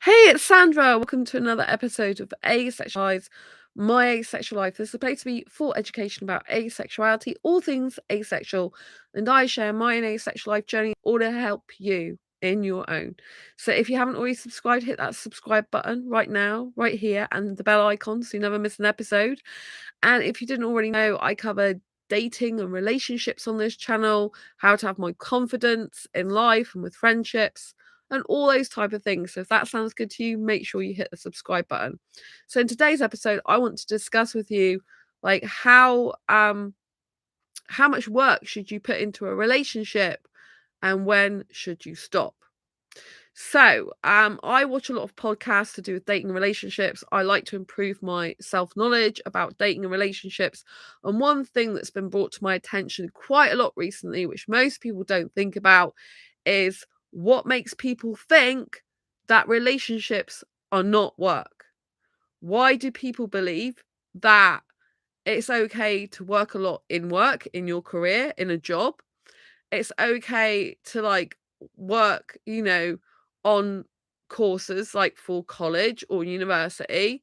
Hey, it's Sandra. Welcome to another episode of Asexualise, my asexual life. This is a place to be for education about asexuality, all things asexual, and I share my own asexual life journey in order to help you in your own. So if you haven't already subscribed, hit that subscribe button right now, right here, and the bell icon so you never miss an episode. And if you didn't already know, I cover dating and relationships on this channel, how to have more confidence in life and with friendships and all those type of things. So if that sounds good to you, make sure you hit the subscribe button. So in today's episode, I want to discuss with you like how much work should you put into a relationship and when should you stop? So, I watch a lot of podcasts to do with dating and relationships. I like to improve my self-knowledge about dating and relationships. And one thing that's been brought to my attention quite a lot recently, which most people don't think about, is what makes people think that relationships are not work. Why do people believe that it's okay to work a lot in work, in your career, in a job? It's okay to work, on courses like for college or university.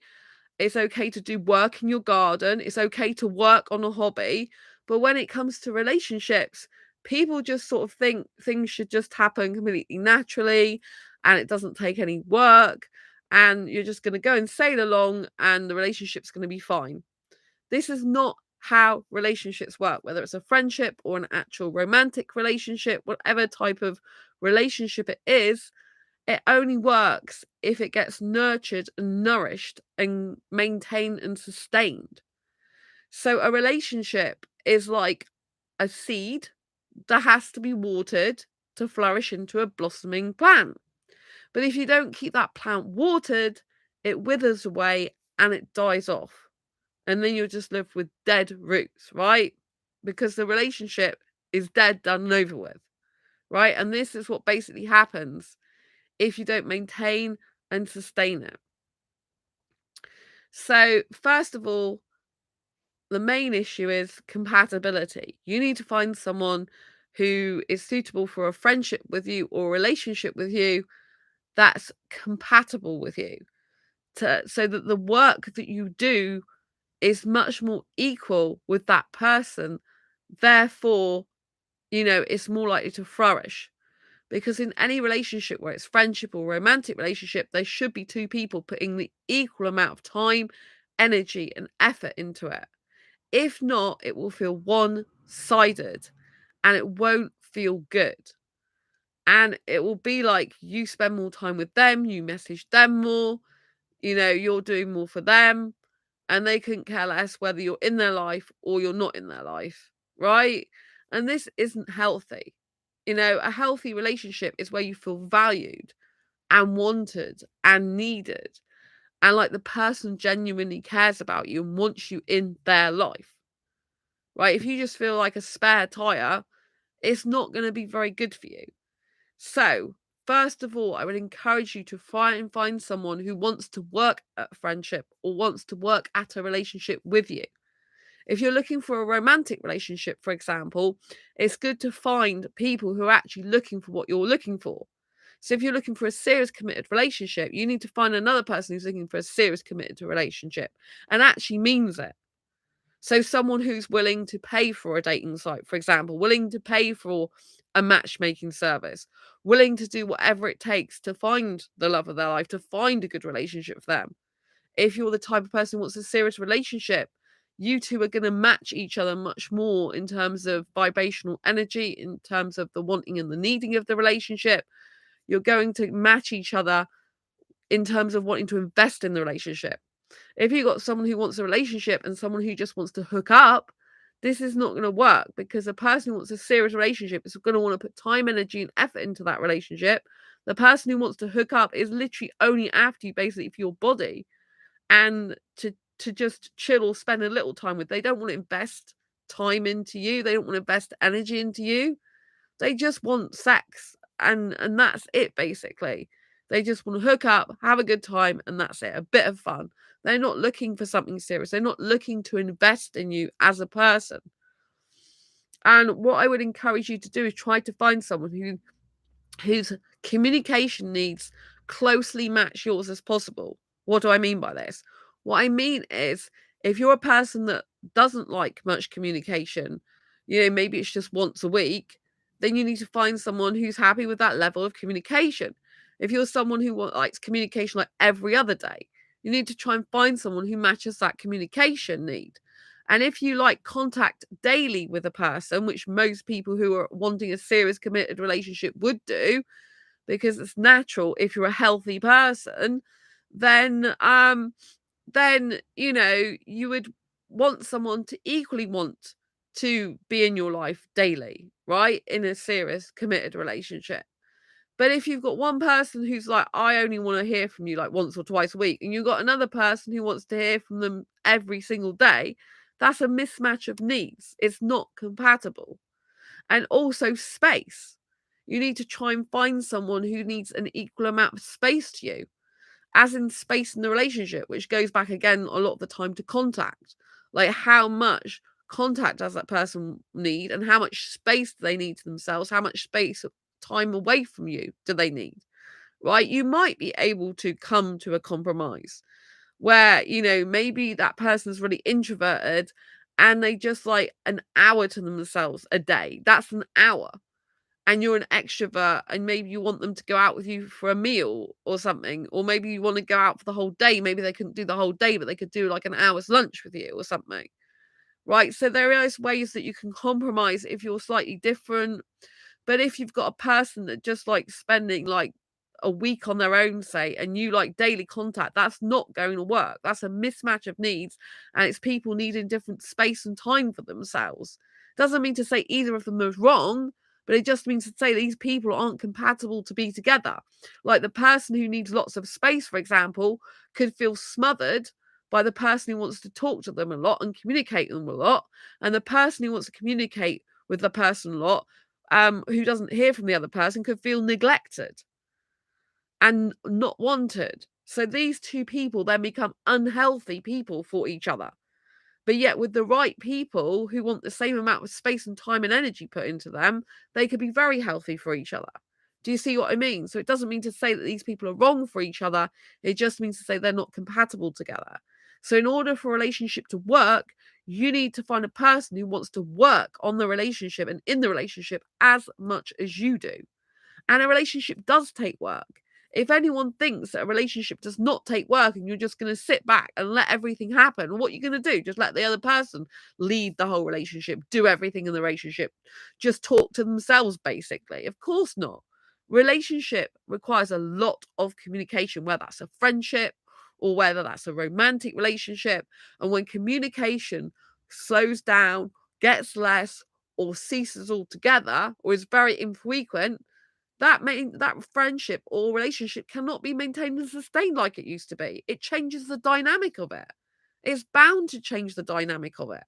It's okay to do work in your garden. It's okay to work on a hobby. But when it comes to relationships, people just sort of think things should just happen completely naturally and it doesn't take any work and you're just going to go and sail along and the relationship's going to be fine. This is not how relationships work, whether it's a friendship or an actual romantic relationship, whatever type of relationship it is, it only works if it gets nurtured and nourished and maintained and sustained. So a relationship is like a seed that has to be watered to flourish into a blossoming plant. But if you don't keep that plant watered, it withers away and it dies off. And then you're just left with dead roots, right? Because the relationship is dead, done, and over with, right? And this is what basically happens if you don't maintain and sustain it. So, first of all, the main issue is compatibility. You need to find someone who is suitable for a friendship with you or a relationship with you that's compatible with you, so that the work that you do is much more equal with that person. Therefore, it's more likely to flourish. Because in any relationship, where it's friendship or romantic relationship, there should be two people putting the equal amount of time, energy, and effort into it. If not, it will feel one-sided and it won't feel good. And it will be like you spend more time with them, you message them more, you're doing more for them, and they couldn't care less whether you're in their life or you're not in their life, right? And this isn't healthy. A healthy relationship is where you feel valued and wanted and needed, and like the person genuinely cares about you and wants you in their life, right? If you just feel like a spare tire, it's not going to be very good for you. So, first of all, I would encourage you to try and find someone who wants to work at a friendship or wants to work at a relationship with you. If you're looking for a romantic relationship, for example, it's good to find people who are actually looking for what you're looking for. So if you're looking for a serious committed relationship, you need to find another person who's looking for a serious committed relationship and actually means it. So someone who's willing to pay for a dating site, for example, willing to pay for a matchmaking service, willing to do whatever it takes to find the love of their life, to find a good relationship for them. If you're the type of person who wants a serious relationship, you two are going to match each other much more in terms of vibrational energy, in terms of the wanting and the needing of the relationship. You're going to match each other in terms of wanting to invest in the relationship. If you've got someone who wants a relationship and someone who just wants to hook up, this is not going to work, because a person who wants a serious relationship is going to want to put time, energy, and effort into that relationship. The person who wants to hook up is literally only after you basically for your body and to just chill or spend a little time with. They don't want to invest time into you. They don't want to invest energy into you. They just want sex and that's it basically. They just want to hook up, have a good time, and that's it. A bit of fun. They're not looking for something serious. They're not looking to invest in you as a person. And what I would encourage you to do is try to find someone whose communication needs closely match yours as possible. What do I mean by this? What I mean is, if you're a person that doesn't like much communication, maybe it's just once a week, then you need to find someone who's happy with that level of communication. If you're someone who likes communication like every other day, you need to try and find someone who matches that communication need. And if you like contact daily with a person, which most people who are wanting a serious committed relationship would do, because it's natural if you're a healthy person, then you would want someone to equally want to be in your life daily, right? In a serious committed relationship. But if you've got one person who's like, I only want to hear from you like once or twice a week, and you've got another person who wants to hear from them every single day, that's a mismatch of needs. It's not compatible. And also space. You need to try and find someone who needs an equal amount of space to you, as in space in the relationship, which goes back again a lot of the time to contact. Like, how much contact does that person need, and how much space do they need to themselves? How much space, time away from you do they need? Right? You might be able to come to a compromise where, maybe that person's really introverted and they just like an hour to themselves a day. That's an hour. And you're an extrovert and maybe you want them to go out with you for a meal or something, or maybe you want to go out for the whole day. Maybe they couldn't do the whole day, but they could do like an hour's lunch with you or something. Right? So there is ways that you can compromise if you're slightly different. But if you've got a person that just likes spending like a week on their own, say, and you like daily contact, that's not going to work. That's a mismatch of needs, and it's people needing different space and time for themselves. Doesn't mean to say either of them is wrong, but it just means to say these people aren't compatible to be together. Like the person who needs lots of space, for example, could feel smothered by the person who wants to talk to them a lot and communicate with them a lot, and the person who wants to communicate with the person a lot, who doesn't hear from the other person, could feel neglected and not wanted. So these two people then become unhealthy people for each other. But yet, with the right people who want the same amount of space and time and energy put into them, they could be very healthy for each other. Do you see what I mean? So it doesn't mean to say that these people are wrong for each other. It just means to say they're not compatible together. So in order for a relationship to work, you need to find a person who wants to work on the relationship and in the relationship as much as you do. And a relationship does take work. If anyone thinks that a relationship does not take work and you're just going to sit back and let everything happen, what are you going to do? Just let the other person lead the whole relationship, do everything in the relationship, just talk to themselves, basically? Of course not. Relationship requires a lot of communication, whether that's a friendship or whether that's a romantic relationship. And when communication slows down, gets less, or ceases altogether, or is very infrequent, that friendship or relationship cannot be maintained and sustained like it used to be. It changes the dynamic of it. It's bound to change the dynamic of it.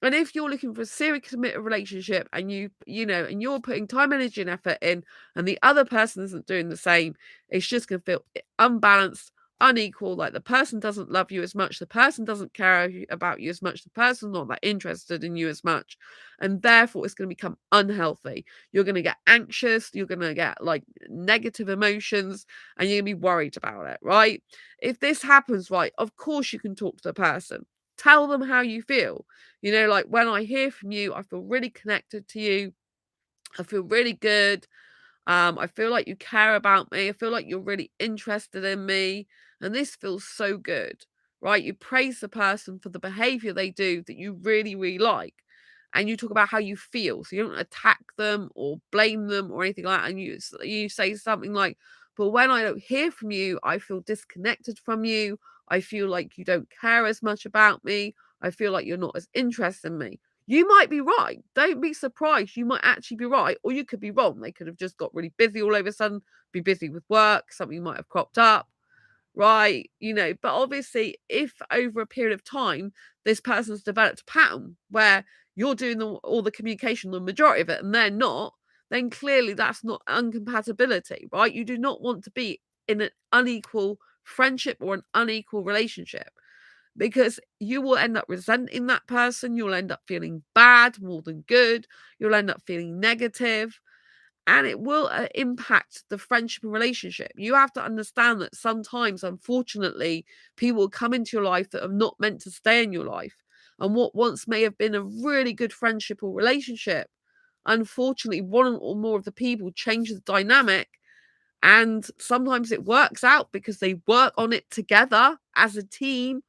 And if you're looking for a serious committed relationship and and you're putting time, energy, and effort in, and the other person isn't doing the same, it's just going to feel unbalanced, unequal. Like the person doesn't love you as much, the person doesn't care about you as much, the person's not that interested in you as much, and therefore it's going to become unhealthy. You're going to get anxious, you're going to get like negative emotions, and you're going to be worried about it, right? If this happens, right, of course you can talk to the person. Tell them how you feel. Like when I hear from you, I feel really connected to you. I feel really good. I feel like you care about me. I feel like you're really interested in me. And this feels so good, right? You praise the person for the behavior they do that you really, really like. And you talk about how you feel. So you don't attack them or blame them or anything like that. And you say something like, but when I don't hear from you, I feel disconnected from you. I feel like you don't care as much about me. I feel like you're not as interested in me. You might be right. Don't be surprised. You might actually be right, or you could be wrong. They could have just got really busy all of a sudden, be busy with work, something might have cropped up, right? But obviously, if over a period of time, this person's developed a pattern where you're doing all the communication, the majority of it, and they're not, then clearly that's not uncompatibility, right? You do not want to be in an unequal friendship or an unequal relationship, because you will end up resenting that person. You'll end up feeling bad more than good. You'll end up feeling negative. and it will impact the friendship and relationship. You have to understand that sometimes, unfortunately, people will come into your life that are not meant to stay in your life. And what once may have been a really good friendship or relationship, unfortunately, one or more of the people change the dynamic. And sometimes it works out because they work on it together as a team,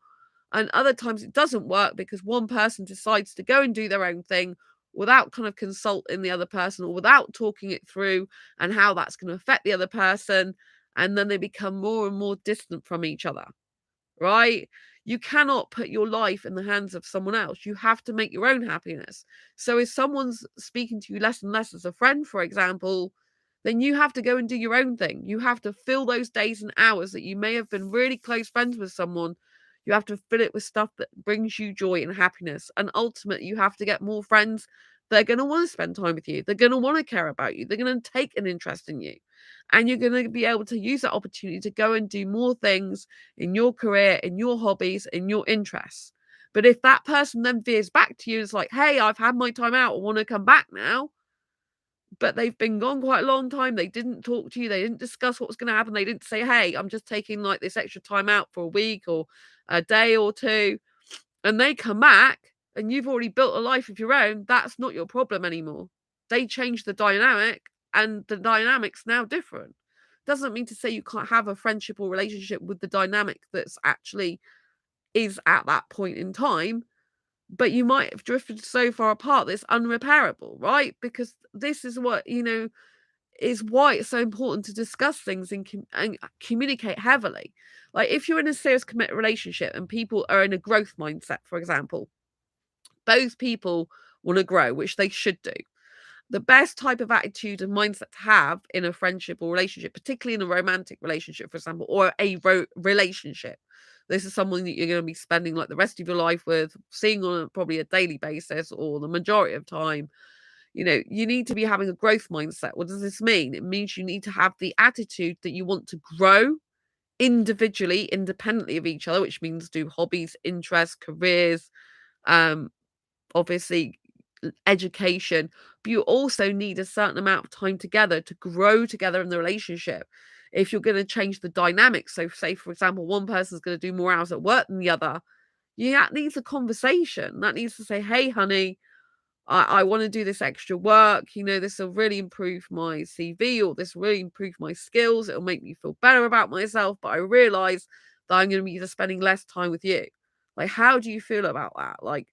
and other times it doesn't work because one person decides to go and do their own thing without kind of consulting the other person or without talking it through and how that's going to affect the other person. And then they become more and more distant from each other, right? You cannot put your life in the hands of someone else. You have to make your own happiness. So if someone's speaking to you less and less as a friend, for example, then you have to go and do your own thing. You have to fill those days and hours that you may have been really close friends with someone. You have to fill it with stuff that brings you joy and happiness. And ultimately, you have to get more friends that are going to want to spend time with you. They're going to want to care about you. They're going to take an interest in you. And you're going to be able to use that opportunity to go and do more things in your career, in your hobbies, in your interests. But if that person then veers back to you and is like, hey, I've had my time out, I want to come back now, but they've been gone quite a long time, they didn't talk to you, they didn't discuss what was going to happen, they didn't say, hey, I'm just taking like this extra time out for a week or a day or two, and they come back and you've already built a life of your own, that's not your problem anymore. They changed the dynamic and the dynamic's now different. Doesn't mean to say you can't have a friendship or relationship with the dynamic that's actually is at that point in time, but you might have drifted so far apart that it's unrepairable, right? Because this is what, is why it's so important to discuss things and communicate heavily. Like if you're in a serious committed relationship and people are in a growth mindset, for example, both people want to grow, which they should do. The best type of attitude and mindset to have in a friendship or relationship, particularly in a romantic relationship, for example, or a relationship. This is someone that you're going to be spending like the rest of your life with, seeing on probably a daily basis or the majority of time. You need to be having a growth mindset. What does this mean? It means you need to have the attitude that you want to grow individually, independently of each other, which means do hobbies, interests, careers, um, obviously education, but you also need a certain amount of time together to grow together in the relationship. If you're going to change the dynamics, so say for example, one person's going to do more hours at work than the other, that needs a conversation. That needs to say, hey, honey, I want to do this extra work. This will really improve my CV or this will really improve my skills. It'll make me feel better about myself. But I realize that I'm going to be just spending less time with you. Like, how do you feel about that? Like,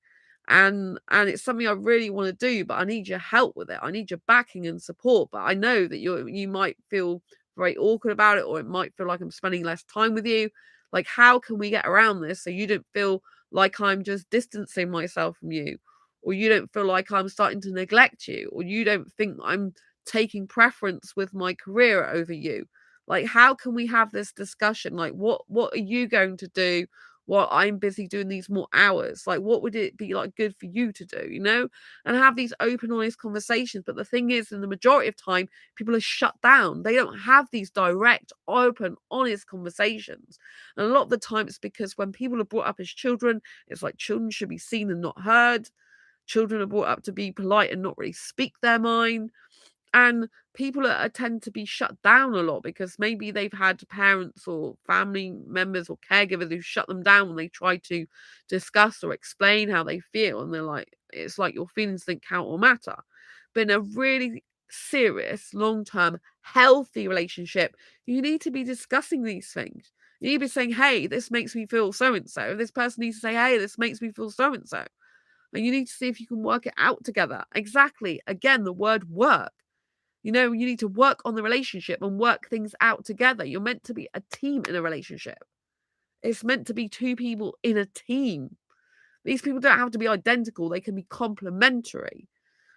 and it's something I really want to do, but I need your help with it. I need your backing and support. But I know that you might feel very awkward about it, or it might feel like I'm spending less time with you. Like, how can we get around this so you don't feel like I'm just distancing myself from you? Or you don't feel like I'm starting to neglect you, or you don't think I'm taking preference with my career over you. Like, how can we have this discussion? Like, what are you going to do while I'm busy doing these more hours? Like, what would it be like good for you to do, and have these open, honest conversations. But the thing is, in the majority of time, people are shut down. They don't have these direct, open, honest conversations. And a lot of the time it's because when people are brought up as children, it's like children should be seen and not heard. Children are brought up to be polite and not really speak their mind. And people tend to be shut down a lot because maybe they've had parents or family members or caregivers who shut them down when they try to discuss or explain how they feel. And they're like, it's like your feelings don't count or matter. But in a really serious, long term, healthy relationship, you need to be discussing these things. You need to be saying, hey, this makes me feel so and so. This person needs to say, hey, this makes me feel so and so. And you need to see if you can work it out together. Exactly. Again, the word work. You need to work on the relationship and work things out together. You're meant to be a team in a relationship. It's meant to be two people in a team. These people don't have to be identical, they can be complementary,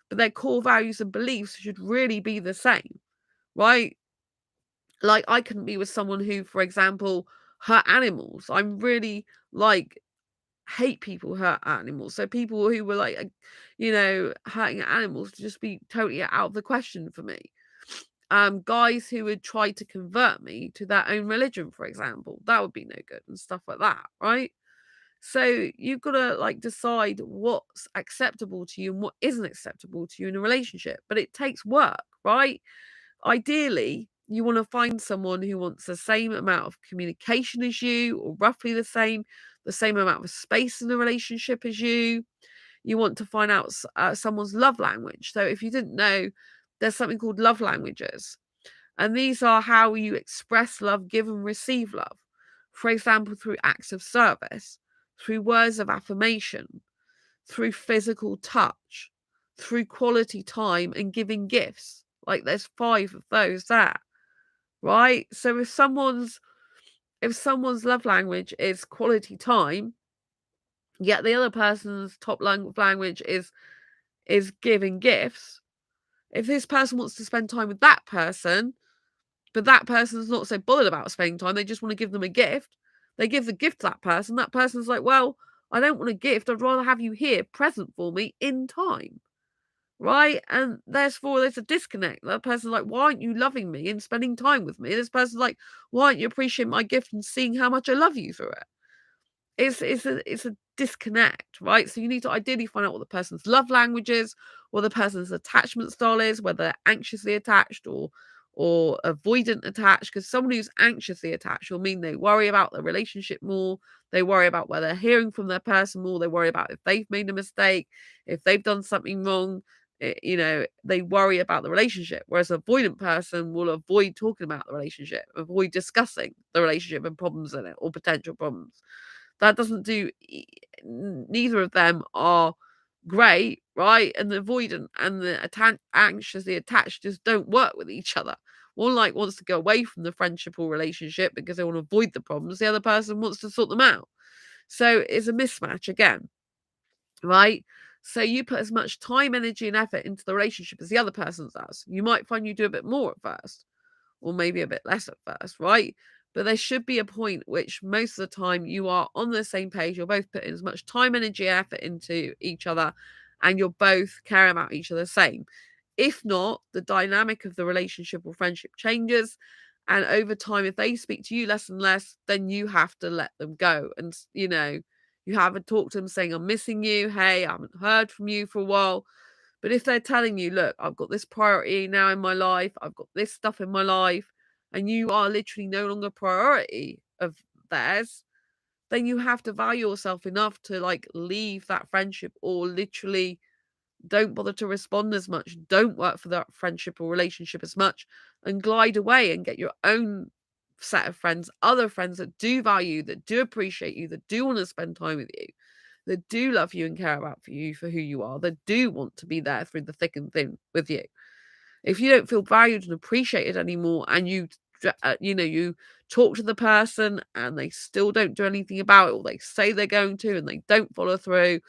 but their core values and beliefs should really be the same, right? Like, I couldn't be with someone who, for example, hurt animals. I'm really like hate people who hurt animals. So people who were like, hurting animals to just be totally out of the question for me. Guys who would try to convert me to their own religion, for example, that would be no good and stuff like that, right? So you've got to like decide what's acceptable to you and what isn't acceptable to you in a relationship. But it takes work, right? Ideally, you want to find someone who wants the same amount of communication as you, or roughly the same amount of space in the relationship as you. You want to find out someone's love language. So if you didn't know, there's something called love languages. And these are how you express love, give and receive love. For example, through acts of service, through words of affirmation, through physical touch, through quality time and giving gifts. Like there's 5 of those there, right? So if someone's love language is quality time, yet the other person's top language is giving gifts. If this person wants to spend time with that person, but that person's not so bothered about spending time, they just want to give them a gift. They give the gift to that person. That person's like, well, I don't want a gift. I'd rather have you here present for me in time. Right? And therefore, there's a disconnect. That person's like, why aren't you loving me and spending time with me? This person's like, why aren't you appreciating my gift and seeing how much I love you through it? It's a disconnect, right? So you need to ideally find out what the person's love language is, what the person's attachment style is, whether they're anxiously attached or avoidant attached. Because someone who's anxiously attached will mean they worry about the relationship more, they worry about where they're hearing from their person more, they worry about if they've made a mistake, if they've done something wrong. They worry about the relationship, whereas an avoidant person will avoid talking about the relationship, avoid discussing the relationship and problems in it or potential problems. That doesn't do neither of them are great, right? And the avoidant and the anxiously attached just don't work with each other. One like wants to go away from the friendship or relationship because they want to avoid the problems. The other person wants to sort them out. So it's a mismatch again, right? So you put as much time, energy, and effort into the relationship as the other person does. You might find you do a bit more at first, or maybe a bit less at first, right? But there should be a point which most of the time you are on the same page. You're both putting as much time, energy, effort into each other, and you're both caring about each other the same. If not, the dynamic of the relationship or friendship changes. And over time, if they speak to you less and less, then you have to let them go. And, you haven't talked to them saying, I'm missing you. Hey, I haven't heard from you for a while. But if they're telling you, look, I've got this priority now in my life, I've got this stuff in my life, and you are literally no longer a priority of theirs, then you have to value yourself enough to like leave that friendship or literally don't bother to respond as much, don't work for that friendship or relationship as much, and glide away and get your own set of friends, other friends that do value, that do appreciate you, that do want to spend time with you, that do love you and care about you for who you are, that do want to be there through the thick and thin with you. If you don't feel valued and appreciated anymore, and you talk to the person and they still don't do anything about it, or they say they're going to and they don't follow through,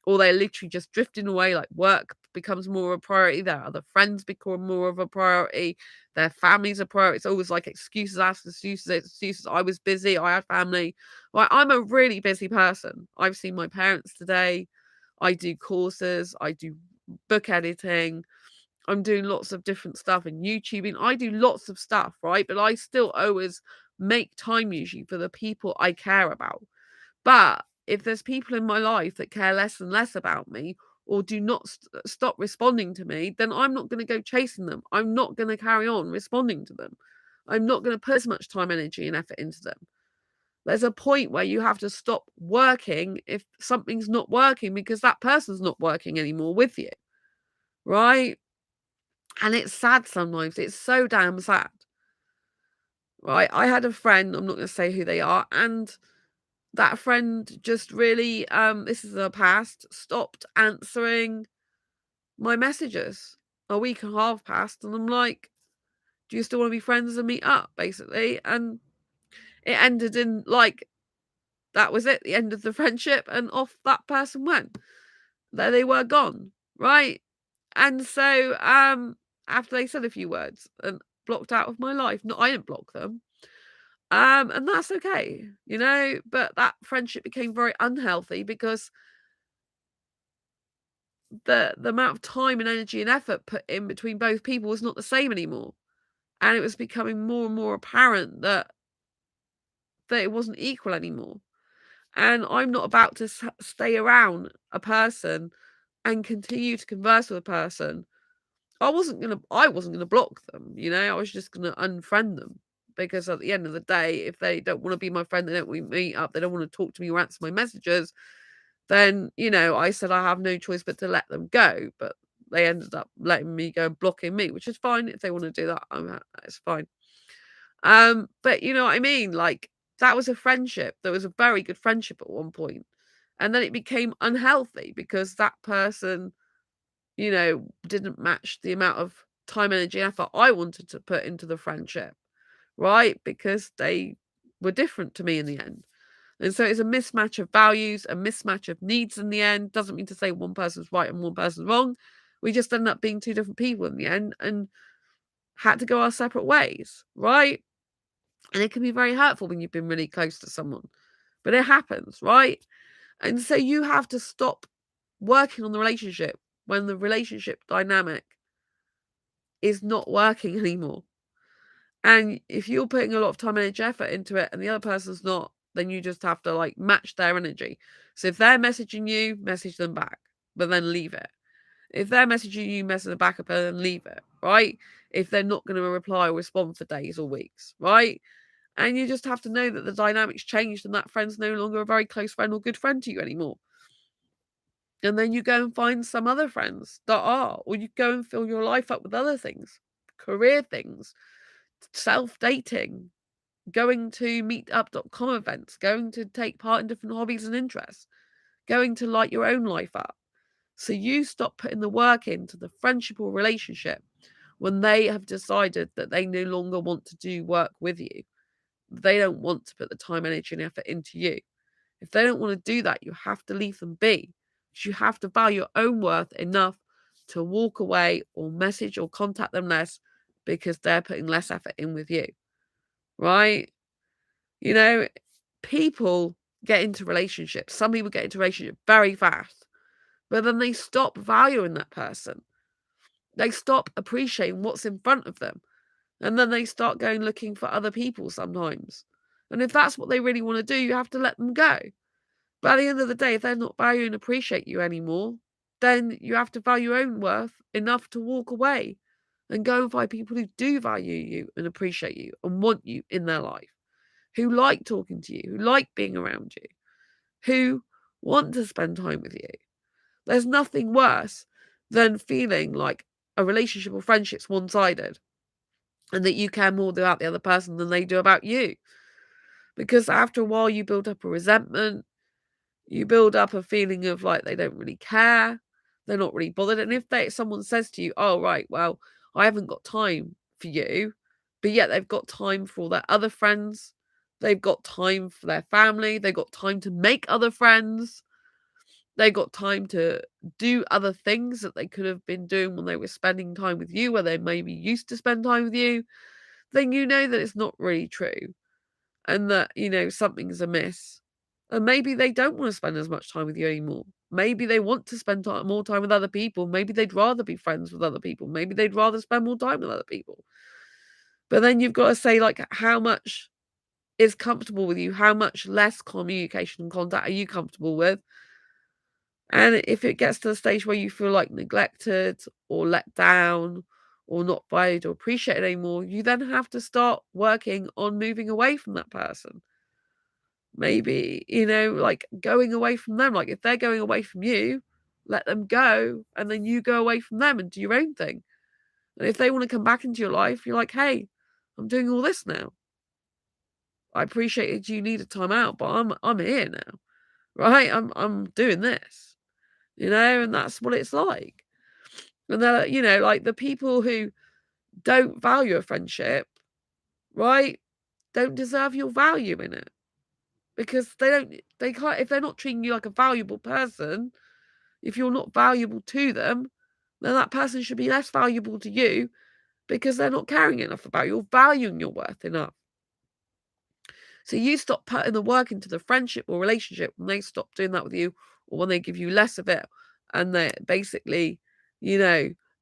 or they're literally just drifting away, like work becomes more of a priority, their other friends become more of a priority, their family's a priority. It's always like excuses after excuses. I was busy, I had family. Well, I'm a really busy person. I've seen my parents today. I do courses, I do book editing. I'm doing lots of different stuff and YouTubing. I do lots of stuff, right? But I still always make time usually for the people I care about. But if there's people in my life that care less and less about me or do not stop responding to me, then I'm not going to go chasing them. I'm not going to carry on responding to them. I'm not going to put as much time, energy, and effort into them. There's a point where you have to stop working if something's not working because that person's not working anymore with you, right? And it's sad sometimes. It's so damn sad, right? I had a friend, I'm not going to say who they are, and that friend just really, this is the past, stopped answering my messages. A week and a half passed, and I'm like, do you still want to be friends and meet up, basically? And it ended in like, that was it, the end of the friendship, and off that person went. There they were gone, right? And so, after they said a few words and blocked out of my life, no, I didn't block them. And that's okay, but that friendship became very unhealthy because the amount of time and energy and effort put in between both people was not the same anymore. And it was becoming more and more apparent that it wasn't equal anymore. And I'm not about to stay around a person and continue to converse with a person I wasn't gonna block them, I was just gonna unfriend them. Because at the end of the day, if they don't wanna be my friend, they don't wanna meet up, they don't wanna talk to me or answer my messages, then, I said I have no choice but to let them go. But they ended up letting me go and blocking me, which is fine. If they wanna do that, it's fine. But you know what I mean? Like, that was a friendship. That was a very good friendship at one point, and then it became unhealthy because that person, didn't match the amount of time, energy, and effort I wanted to put into the friendship, right? Because they were different to me in the end. And so it's a mismatch of values, a mismatch of needs in the end. Doesn't mean to say one person's right and one person's wrong. We just end up being two different people in the end and had to go our separate ways, right? And it can be very hurtful when you've been really close to someone, but it happens, right? And so you have to stop working on the relationship when the relationship dynamic is not working anymore. And if you're putting a lot of time, energy, effort into it and the other person's not, then you just have to like match their energy. So if they're messaging you, message them back, but then leave it. If they're messaging you, message them back, but then leave it, right? If they're not going to reply or respond for days or weeks, right? And you just have to know that the dynamics changed and that friend's no longer a very close friend or good friend to you anymore. And then you go and find some other friends that are, or you go and fill your life up with other things, career things, self dating, going to meetup.com events, going to take part in different hobbies and interests, going to light your own life up. So you stop putting the work into the friendship or relationship when they have decided that they no longer want to do work with you. They don't want to put the time, energy, and effort into you. If they don't want to do that, you have to leave them be. You have to value your own worth enough to walk away or message or contact them less because they're putting less effort in with you, right? You know, people get into relationships. Some people get into relationships very fast, but then they stop valuing that person. They stop appreciating what's in front of them. And then they start going looking for other people sometimes. And if that's what they really want to do, you have to let them go. But at the end of the day, if they're not valuing and appreciate you anymore, then you have to value your own worth enough to walk away and go and find people who do value you and appreciate you and want you in their life, who like talking to you, who like being around you, who want to spend time with you. There's nothing worse than feeling like a relationship or friendship's one-sided and that you care more about the other person than they do about you. Because after a while, you build up a resentment, you build up a feeling of like they don't really care, they're not really bothered. And if someone says to you, "Oh, right, well, I haven't got time for you," but yet they've got time for all their other friends, they've got time for their family, they've got time to make other friends, they got time to do other things that they could have been doing when they were spending time with you, where they maybe used to spend time with you, then you know that it's not really true and that, something's amiss. And maybe they don't want to spend as much time with you anymore. Maybe they want to spend more time with other people. Maybe they'd rather be friends with other people. Maybe they'd rather spend more time with other people. But then you've got to say, like, how much is comfortable with you? How much less communication and contact are you comfortable with? And if it gets to the stage where you feel like neglected or let down or not valued or appreciated anymore, you then have to start working on moving away from that person. Maybe, like going away from them. Like if they're going away from you, let them go and then you go away from them and do your own thing. And if they want to come back into your life, you're like, hey, I'm doing all this now. I appreciated you needed time out, but I'm here now. Right? I'm doing this. And that's what it's like. And they're, like the people who don't value a friendship, right, don't deserve your value in it. Because they can't, if they're not treating you like a valuable person, if you're not valuable to them, then that person should be less valuable to you because they're not caring enough about you or valuing your worth enough. So you stop putting the work into the friendship or relationship when they stop doing that with you or when they give you less of it and they're basically,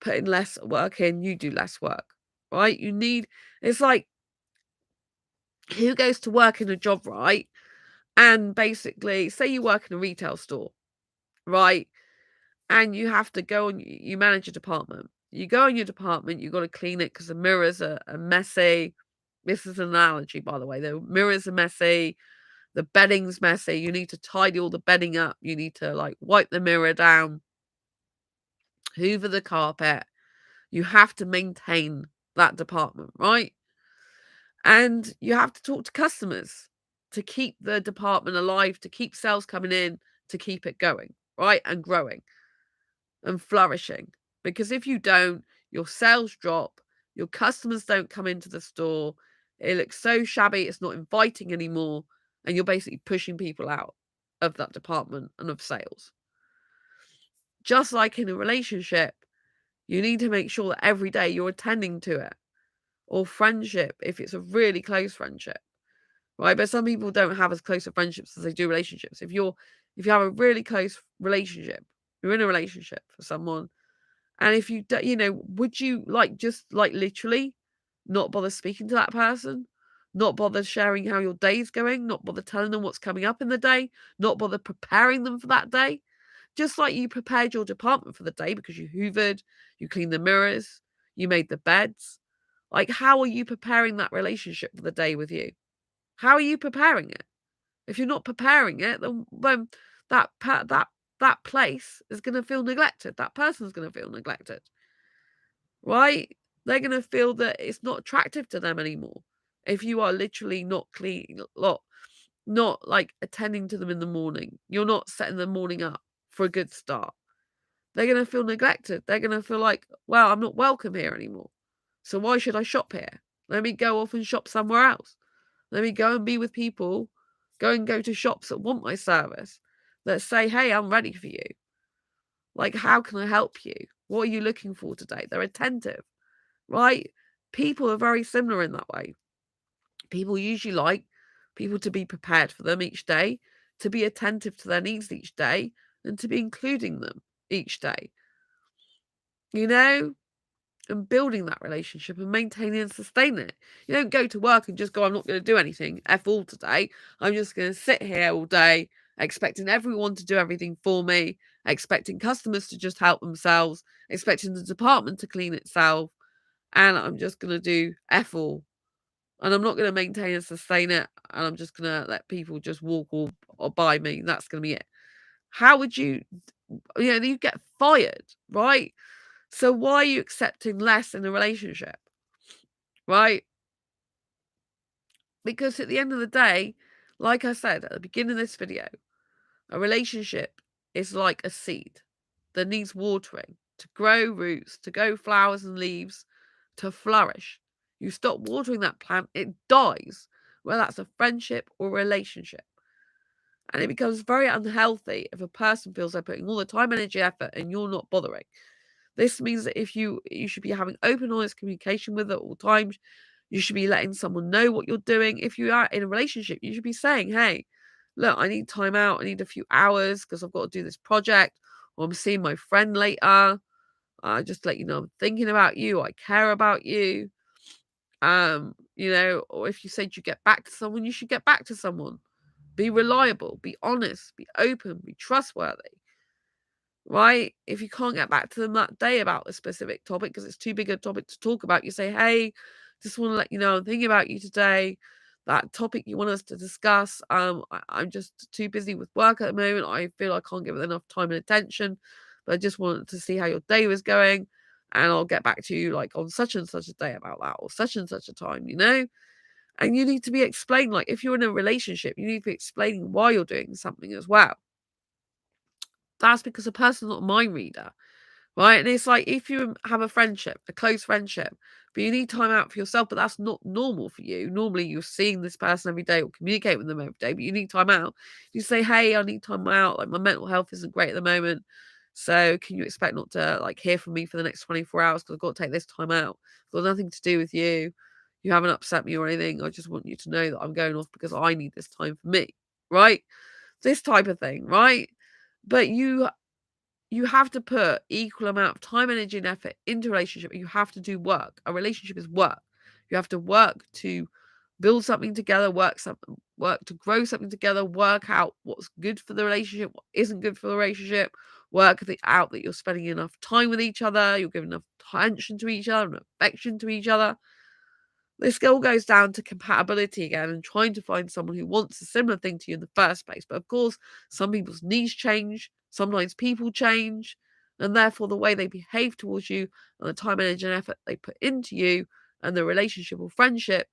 putting less work in, you do less work, right? It's like, who goes to work in a job, right? And basically, say you work in a retail store, right? And you have to go and you manage a department. You go in your department, you got to clean it because the mirrors are messy. This is an analogy, by the way. The mirrors are messy. The bedding's messy. You need to tidy all the bedding up. You need to like wipe the mirror down, hoover the carpet. You have to maintain that department, right? And you have to talk to customers to keep the department alive, to keep sales coming in, to keep it going, right? And growing and flourishing. Because if you don't, your sales drop, your customers don't come into the store, it looks so shabby, it's not inviting anymore, and you're basically pushing people out of that department and of sales. Just like in a relationship, you need to make sure that every day you're attending to it. Or friendship, if it's a really close friendship, right? But some people don't have as close of friendships as they do relationships. If you have a really close relationship, you're in a relationship for someone, and if you would you just literally not bother speaking to that person, not bother sharing how your day's going, not bother telling them what's coming up in the day, not bother preparing them for that day, just like you prepared your department for the day because you hoovered, you cleaned the mirrors, you made the beds. Like, how are you preparing that relationship for the day with you? How are you preparing it? If you're not preparing it, then that place is going to feel neglected. That person's going to feel neglected, right? They're going to feel that it's not attractive to them anymore. If you are literally not clean, not like attending to them in the morning, you're not setting the morning up for a good start. They're going to feel neglected. They're going to feel like, well, I'm not welcome here anymore. So why should I shop here? Let me go off and shop somewhere else. Let me go and be with people, go to shops that want my service, that say, hey, I'm ready for you. Like, how can I help you? What are you looking for today? They're attentive, right? People are very similar in that way. People usually like people to be prepared for them each day, to be attentive to their needs each day, and to be including them each day. You know? And building that relationship and maintaining and sustaining it. You don't go to work and just go, I'm not going to do anything, F all today. I'm just going to sit here all day, expecting everyone to do everything for me, expecting customers to just help themselves, expecting the department to clean itself, and I'm just going to do F all. And I'm not going to maintain and sustain it, and I'm just going to let people just walk or by me. That's going to be it. How would you get fired, right? So why are you accepting less in a relationship? Right? Because at the end of the day, like I said at the beginning of this video, a relationship is like a seed that needs watering to grow roots, to grow flowers and leaves, to flourish. You stop watering that plant, it dies, whether that's a friendship or a relationship. And it becomes very unhealthy if a person feels they're putting all the time, energy, effort, and you're not bothering. This means that if you should be having open, honest communication with it at all times. You should be letting someone know what you're doing. If you are in a relationship, you should be saying, hey, look, I need time out. I need a few hours because I've got to do this project, or I'm seeing my friend later. Just to let you know I'm thinking about you. I care about you. Or if you said you get back to someone, you should get back to someone. Be reliable, be honest, be open, be trustworthy. Right? If you can't get back to them that day about a specific topic because it's too big a topic to talk about, you say, hey, just want to let you know I'm thinking about you today. That topic you want us to discuss, I'm just too busy with work at the moment. I feel I can't give it enough time and attention, but I just wanted to see how your day was going, and I'll get back to you like on such and such a day about that, or such and such a time, And you need to be explained, like if you're in a relationship, you need to be explaining why you're doing something as well. That's because a person's not a mind reader, right? And it's like if you have a friendship, a close friendship, but you need time out for yourself, but that's not normal for you. Normally you're seeing this person every day or communicate with them every day, but you need time out. You say, hey, I need time out. Like my mental health isn't great at the moment. So can you expect not to like hear from me for the next 24 hours because I've got to take this time out. It's got nothing to do with you. You haven't upset me or anything. I just want you to know that I'm going off because I need this time for me, right? This type of thing, right? But you have to put equal amount of time, energy, and effort into a relationship. You have to do work. A relationship is work. You have to work to build something together, work to grow something together, work out what's good for the relationship, what isn't good for the relationship, Work out that you're spending enough time with each other, you're giving enough attention to each other and affection to each other. This all goes down to compatibility again and trying to find someone who wants a similar thing to you in the first place. But of course, some people's needs change, sometimes people change, and therefore the way they behave towards you and the time, energy, and effort they put into you and the relationship or friendship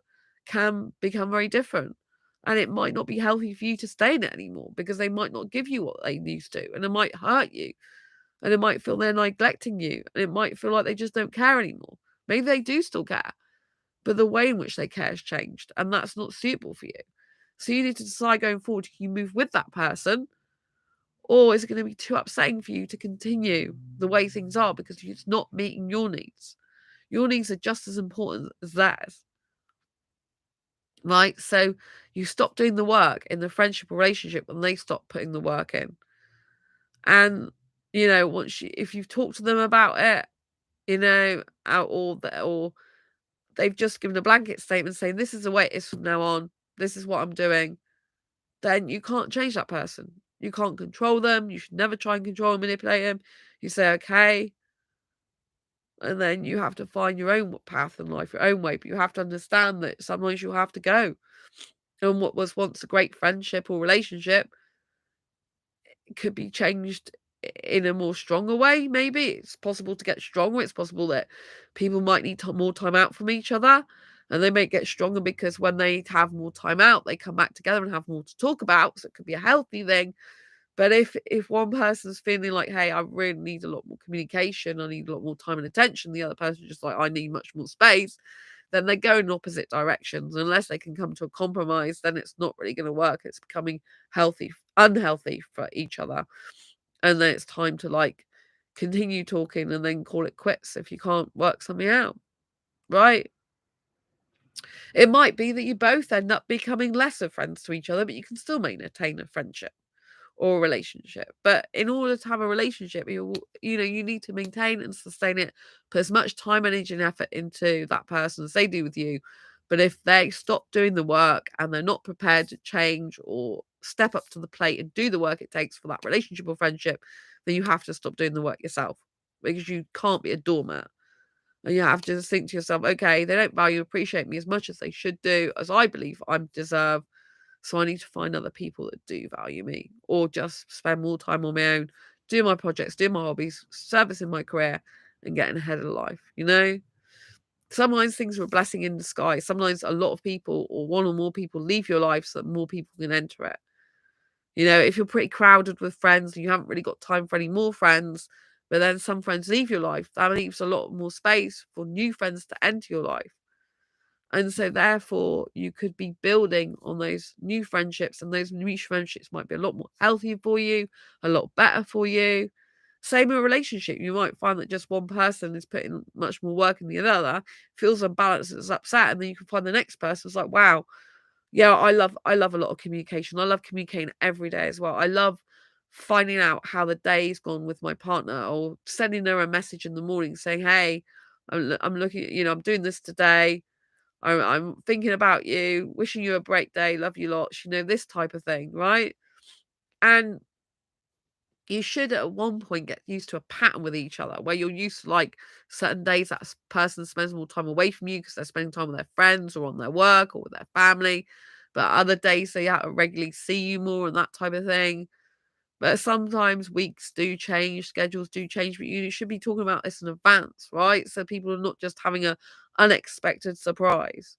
can become very different. And it might not be healthy for you to stay in it anymore because they might not give you what they used to, and it might hurt you, and it might feel they're neglecting you, and it might feel like they just don't care anymore. Maybe they do still care, but the way in which they care has changed, and that's not suitable for you. So you need to decide going forward, can you move with that person, or is it going to be too upsetting for you to continue the way things are because it's not meeting your needs? Your needs are just as important as theirs, right? So you stop doing the work in the friendship relationship when they stop putting the work in. And, if you've talked to them about it, or they've just given a blanket statement saying, this is the way it is from now on, this is what I'm doing, then you can't change that person. You can't control them. You should never try and control and manipulate them. You say, okay, and then you have to find your own path in life, your own way. But you have to understand that sometimes you have to go. And what was once a great friendship or relationship could be changed in a more stronger way, maybe. It's possible to get stronger. It's possible that people might need more time out from each other, and they may get stronger because when they have more time out, they come back together and have more to talk about, so it could be a healthy thing. But if one person's feeling like, "Hey, I really need a lot more communication, I need a lot more time and attention," the other person's just like, "I need much more space," then they go in opposite directions. Unless they can come to a compromise, then it's not really gonna work. It's becoming unhealthy for each other. And then it's time to, like, continue talking and then call it quits if you can't work something out, right? It might be that you both end up becoming lesser friends to each other, but you can still maintain a friendship or a relationship. But in order to have a relationship, you need to maintain and sustain it, put as much time, energy, and effort into that person as they do with you. But if they stop doing the work and they're not prepared to change or step up to the plate and do the work it takes for that relationship or friendship, then you have to stop doing the work yourself because you can't be a doormat. And you have to just think to yourself, okay, they don't value, appreciate me as much as they should do, as I believe I deserve. So I need to find other people that do value me, or just spend more time on my own, do my projects, do my hobbies, servicing my career, and getting ahead of life. Sometimes things are a blessing in disguise. Sometimes a lot of people, or one or more people, leave your life so that more people can enter it. If you're pretty crowded with friends and you haven't really got time for any more friends, but then some friends leave your life, that leaves a lot more space for new friends to enter your life. And so therefore, you could be building on those new friendships, and those new friendships might be a lot more healthy for you, a lot better for you. Same in a relationship. You might find that just one person is putting much more work in the other, feels unbalanced, is upset, and then you can find the next person who's like, wow, yeah, I love a lot of communication. I love communicating every day as well. I love finding out how the day's gone with my partner, or sending her a message in the morning saying, hey, I'm looking, I'm doing this today. I'm thinking about you, wishing you a great day, love you lots, this type of thing, right? And you should at one point get used to a pattern with each other where you're used to, like, certain days that person spends more time away from you because they're spending time with their friends or on their work or with their family. But other days they have to regularly see you more and that type of thing. But sometimes weeks do change, schedules do change, but you should be talking about this in advance, right? So people are not just having a unexpected surprise.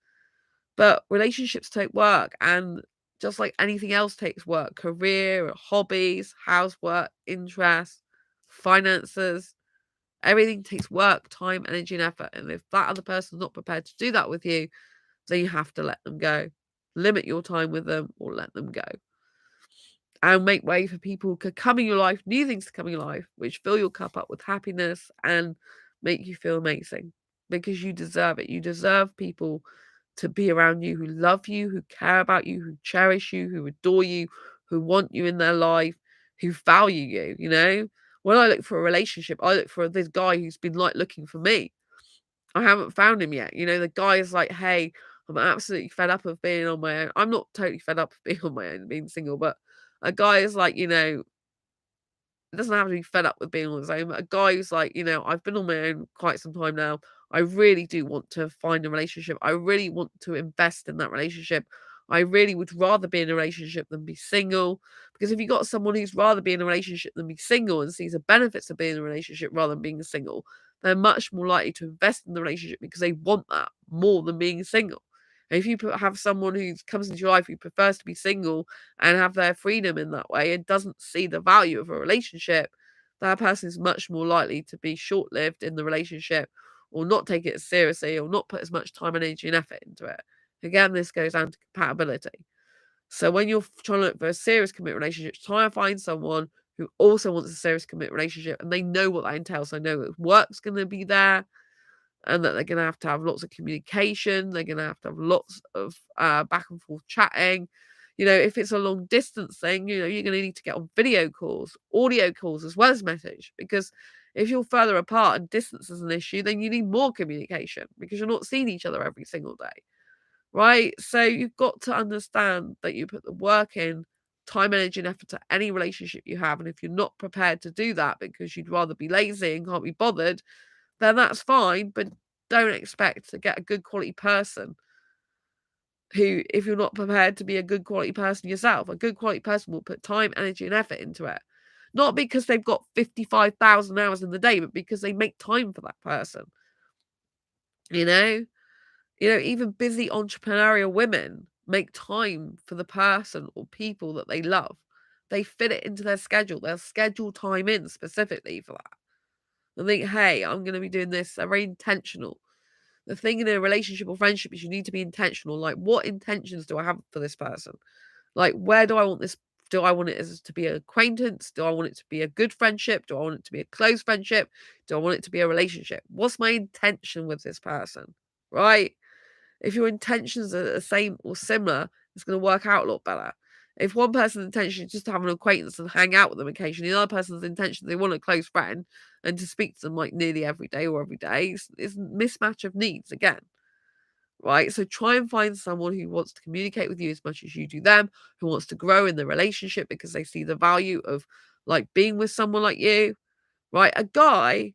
But relationships take work, and just like anything else takes work, career, hobbies, housework, interests, finances, everything takes work, time, energy, and effort. And if that other person's not prepared to do that with you, then you have to let them go. Limit your time with them or let them go, and make way for people to come in your life, new things to come in your life, which fill your cup up with happiness and make you feel amazing, because you deserve it. You deserve people to be around you who love you, who care about you, who cherish you, who adore you, who want you in their life, who value you. When I look for a relationship, I look for this guy who's been like looking for me. I haven't found him yet. The guy is like, hey, I'm absolutely fed up of being on my own. I'm not totally fed up of being on my own, being single, but a guy is like, It doesn't have to be fed up with being on his own, but a guy who's like, I've been on my own quite some time now. I really do want to find a relationship. I really want to invest in that relationship. I really would rather be in a relationship than be single. Because if you've got someone who's rather be in a relationship than be single and sees the benefits of being in a relationship rather than being single, they're much more likely to invest in the relationship because they want that more than being single. And if you have someone who comes into your life who prefers to be single and have their freedom in that way and doesn't see the value of a relationship, that person is much more likely to be short lived in the relationship or not take it as seriously or not put as much time and energy and effort into it. Again, this goes down to compatibility. So when you're trying to look for a serious commit relationship, try and find someone who also wants a serious commit relationship and they know what that entails. So they know that work's going to be there and that they're going to have lots of communication. They're going to have lots of back and forth chatting. If it's a long distance thing, you're going to need to get on video calls, audio calls, as well as message. Because if you're further apart and distance is an issue, then you need more communication because you're not seeing each other every single day. Right? So you've got to understand that you put the work in, time, energy, and effort to any relationship you have. And if you're not prepared to do that because you'd rather be lazy and can't be bothered, then that's fine. But don't expect to get a good quality person who, if you're not prepared to be a good quality person yourself, a good quality person will put time, energy, and effort into it. Not because they've got 55,000 hours in the day, but because they make time for that person. You know? Even busy entrepreneurial women make time for the person or people that they love. They fit it into their schedule. They'll schedule time in specifically for that. And think, hey, I'm going to be doing this. They're very intentional. The thing in a relationship or friendship is you need to be intentional. Like, what intentions do I have for this person? Like, where do I want this? Do I want it as to be an acquaintance? Do I want it to be a good friendship? Do I want it to be a close friendship? Do I want it to be a relationship? What's my intention with this person? Right? If your intentions are the same or similar, it's going to work out a lot better. If one person's intention is just to have an acquaintance and hang out with them occasionally, the other person's intention, they want a close friend and to speak to them like nearly every day or every day, it's a mismatch of needs again. Right? So try and find someone who wants to communicate with you as much as you do them, who wants to grow in the relationship because they see the value of like being with someone like you. Right? A guy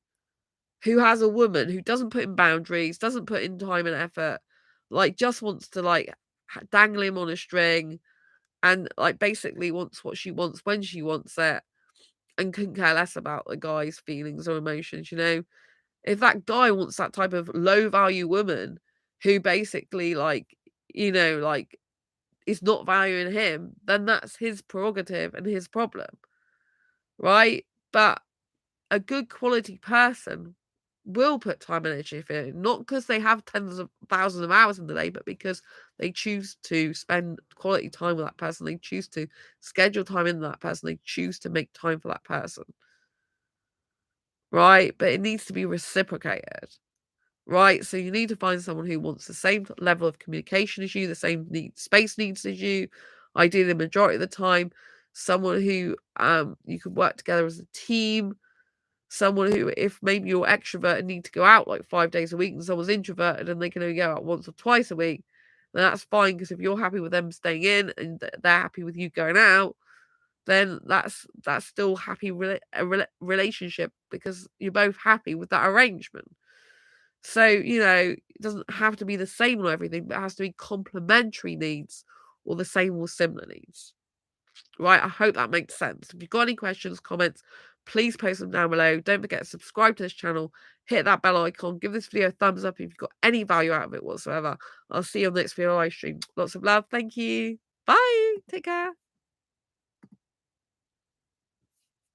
who has a woman who doesn't put in boundaries, doesn't put in time and effort, like, just wants to, like, dangle him on a string and, like, basically wants what she wants when she wants it and couldn't care less about the guy's feelings or emotions. If that guy wants that type of low value woman who basically, like, is not valuing him, then that's his prerogative and his problem, right? But a good quality person will put time and energy for it, not because they have tens of thousands of hours in the day, but because they choose to spend quality time with that person. They choose to schedule time in that person. They choose to make time for that person. Right? But it needs to be reciprocated. Right? So you need to find someone who wants the same level of communication as you, the same space needs as you, ideally the majority of the time. Someone who you can work together as a team. Someone who, if maybe you're extrovert and need to go out like 5 days a week and someone's introverted and they can only go out once or twice a week, then that's fine because if you're happy with them staying in and they're happy with you going out, then that's still happy relationship because you're both happy with that arrangement. So, it doesn't have to be the same on everything, but it has to be complementary needs or the same or similar needs. Right, I hope that makes sense. If you've got any questions, comments, please post them down below. Don't forget to subscribe to this channel, hit that bell icon, give this video a thumbs up if you've got any value out of it whatsoever. I'll see you on the next video live stream. Lots of love. Thank you. Bye. Take care.